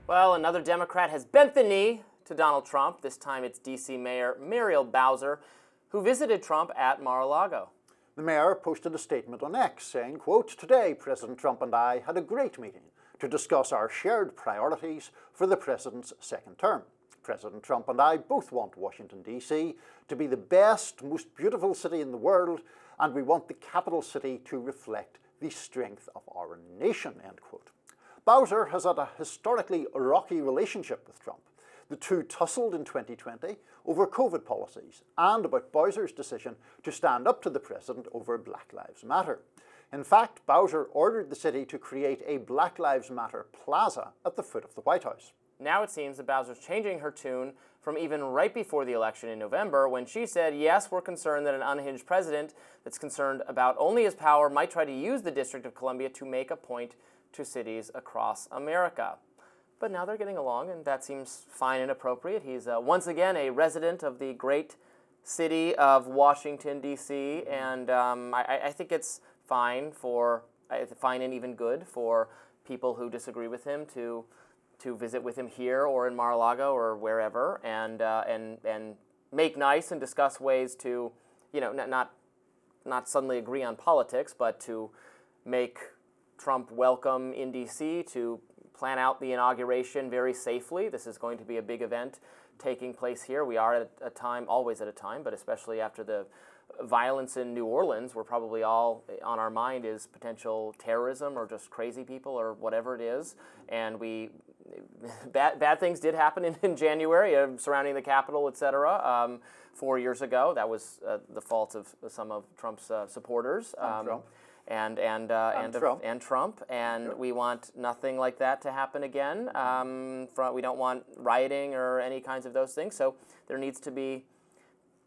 Well, another Democrat has bent the knee to Donald Trump. This time it's DC Mayor Muriel Bowser, who visited Trump at Mar-A-Lago. The mayor posted a statement on X saying, quote, "Today, President Trump and I had a great meeting to discuss our shared priorities for the president's second term. President Trump and I both want Washington, D.C. to be the best, most beautiful city in the world, and we want the capital city to reflect the strength of our nation," end quote. Bowser has had a historically rocky relationship with Trump. The two tussled in 2020 over COVID policies and about Bowser's decision to stand up to the president over Black Lives Matter. In fact, Bowser ordered the city to create a Black Lives Matter plaza at the foot of the White House. Now it seems that Bowser's changing her tune from even right before the election in November, when she said, yes, we're concerned that an unhinged president that's concerned about only his power might try to use the District of Columbia to make a point to cities across America. But now they're getting along, and that seems fine and appropriate. He's once again a resident of the great city of Washington, D.C., and I think it's fine and even good for people who disagree with him to visit with him here or in Mar-A-Lago or wherever, and make nice and discuss ways to, not suddenly agree on politics, but to make Trump welcome in D.C., to plan out the inauguration very safely. This is going to be a big event taking place here. We are at a time, always at a time, but especially after the violence in New Orleans, we're probably all on our mind is potential terrorism or just crazy people or whatever it is. And bad things did happen in January surrounding the Capitol, etc. 4 years ago. That was the fault of some of Trump's supporters. And Trump, and we want nothing like that to happen again. We don't want rioting or any kinds of those things. So there needs to be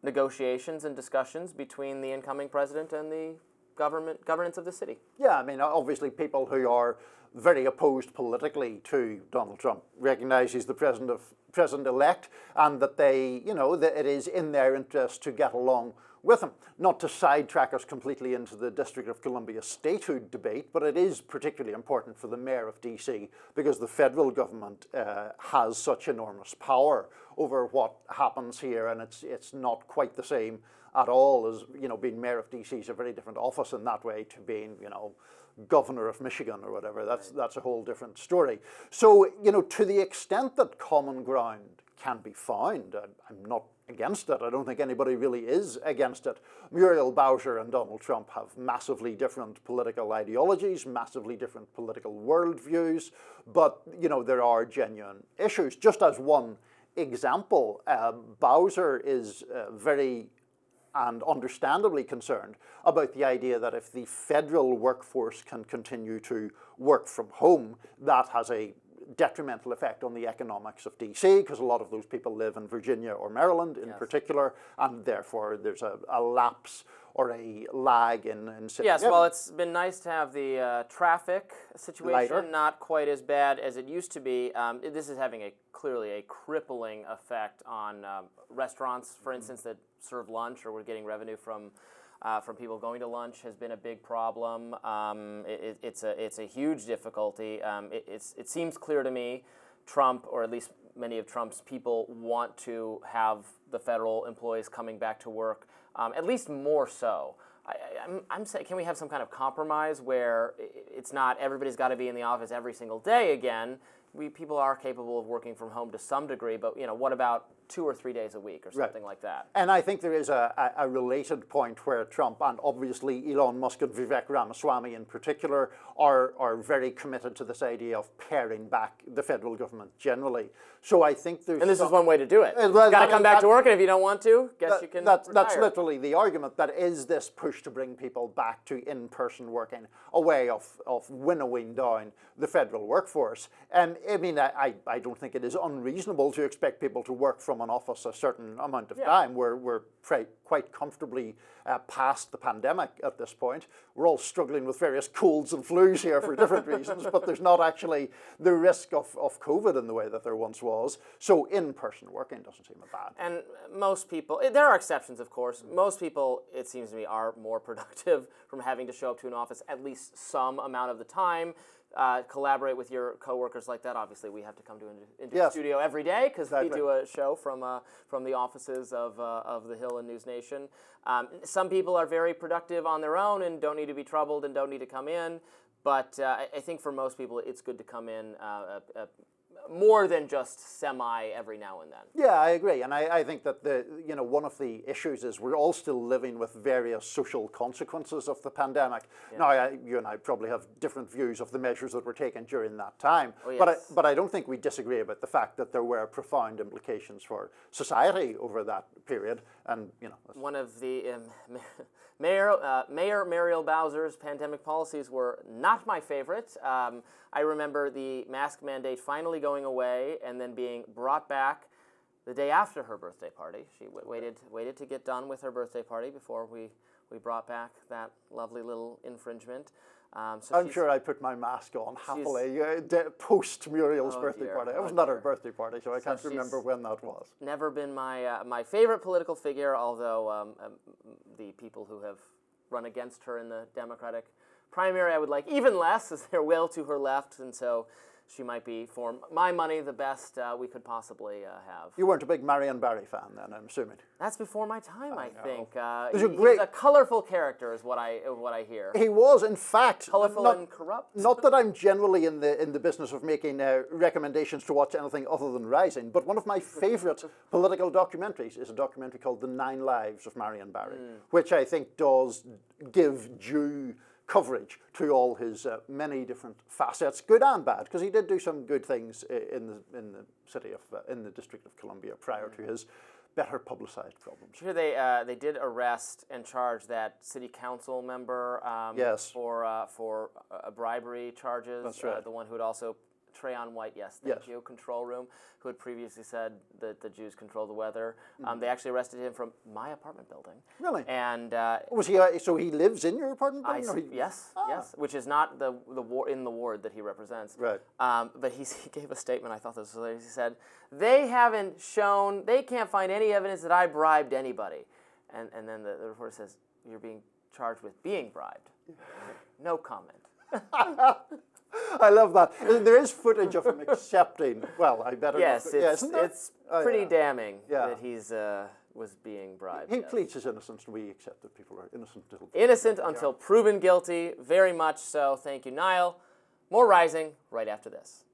negotiations and discussions between the incoming president and the governance of the city. Yeah, I mean, obviously people who are very opposed politically to Donald Trump recognize he's the president-elect, and that that it is in their interest to get along with him. Not to sidetrack us completely into the District of Columbia statehood debate, but it is particularly important for the mayor of DC because the federal government has such enormous power over what happens here, and it's not quite the same at all as being mayor of DC is a very different office in that way to being governor of Michigan or whatever. That's a whole different story. So to the extent that common ground can be found, I'm not against it. I don't think anybody really is against it. Muriel Bowser and Donald Trump have massively different political ideologies, massively different political worldviews, but there are genuine issues. Just as one example, Bowser is very and understandably concerned about the idea that if the federal workforce can continue to work from home, that has a detrimental effect on the economics of DC, because a lot of those people live in Virginia or Maryland in particular, and therefore there's a lapse or a lag in city. Yes, well, it's been nice to have the traffic situation lighter, not quite as bad as it used to be. This is having clearly a crippling effect on restaurants, for instance, that serve lunch or we're getting revenue from people going to lunch has been a big problem. It's a huge difficulty. It seems clear to me Trump, or at least many of Trump's people, want to have the federal employees coming back to work, at least more so. I'm saying, can we have some kind of compromise where it's not everybody's got to be in the office every single day again? People are capable of working from home to some degree, but what about 2 or 3 days a week or something like that? And I think there is a related point where Trump and obviously Elon Musk and Vivek Ramaswamy in particular are very committed to this idea of paring back the federal government generally. So I think there's... And this is one way to do it. Well, got to come back to work, and if you don't want to, guess you can That's literally the argument, that is this push to bring people back to in-person working, a way of winnowing down the federal workforce. And I mean, I don't think it is unreasonable to expect people to work from an office a certain amount of time. We're quite comfortably past the pandemic at this point. We're all struggling with various colds and flus here for different reasons, but there's not actually the risk of COVID in the way that there once was. So in-person working doesn't seem bad. And most people, there are exceptions of course, most people, it seems to me, are more productive from having to show up to an office at least some amount of the time collaborate with your coworkers like that. Obviously, we have to come into the Yes. studio every day because we Exactly. do a show from the offices of the Hill and News Nation. Some people are very productive on their own and don't need to be troubled and don't need to come in. But I think for most people, it's good to come in more than just semi every now and then. Yeah, I agree, and I think that one of the issues is we're all still living with various social consequences of the pandemic. Yeah. Now, you and I probably have different views of the measures that were taken during that time, Oh, yes. but I don't think we disagree about the fact that there were profound implications for society over that period, and One of the Mayor Muriel Bowser's pandemic policies were not my favorite. I remember the mask mandate finally going away and then being brought back the day after her birthday party. She waited to get done with her birthday party before we brought back that lovely little infringement. I'm sure I put my mask on happily post Muriel's birthday dear. party. It was Oh, not dear. her birthday party, so I can't remember when that was. Never been my favorite political figure, although the people who have run against her in the Democratic primary I would like even less, as they're well to her left, and so she might be, for my money, the best we could possibly have. You weren't a big Marion Barry fan then, I'm assuming. That's before my time, I think. There's a He's great- a colorful character, is what I hear. He was, in fact, Colorful and corrupt. Not that I'm generally in the business of making recommendations to watch anything other than Rising, but one of my favourite political documentaries is a documentary called The 9 Lives of Marion Barry, which I think does give due coverage to all his many different facets, good and bad, because he did do some good things in the District of Columbia prior to his better publicized problems. Here they did arrest and charge that city council member Yes. for bribery charges. That's right. The one who had also Trayon White, yes, thank you, control room, who had previously said that the Jews control the weather. They actually arrested him from my apartment building. Really? And Was he? So he lives in your apartment building? or he- yes, which is not the ward that he represents. Right. But he gave a statement. I thought this was hilarious. He said, they can't find any evidence that I bribed anybody. And then the reporter says, you're being charged with being bribed. No comment. I love that. There is footage of him accepting. Well, I better. Yes, not, isn't there? it's pretty yeah. damning Yeah. that he's was being bribed. He yes. pleads his innocence, and we accept that people are innocent until Innocent until proven guilty. Very much so. Thank you, Niall. More Rising right after this.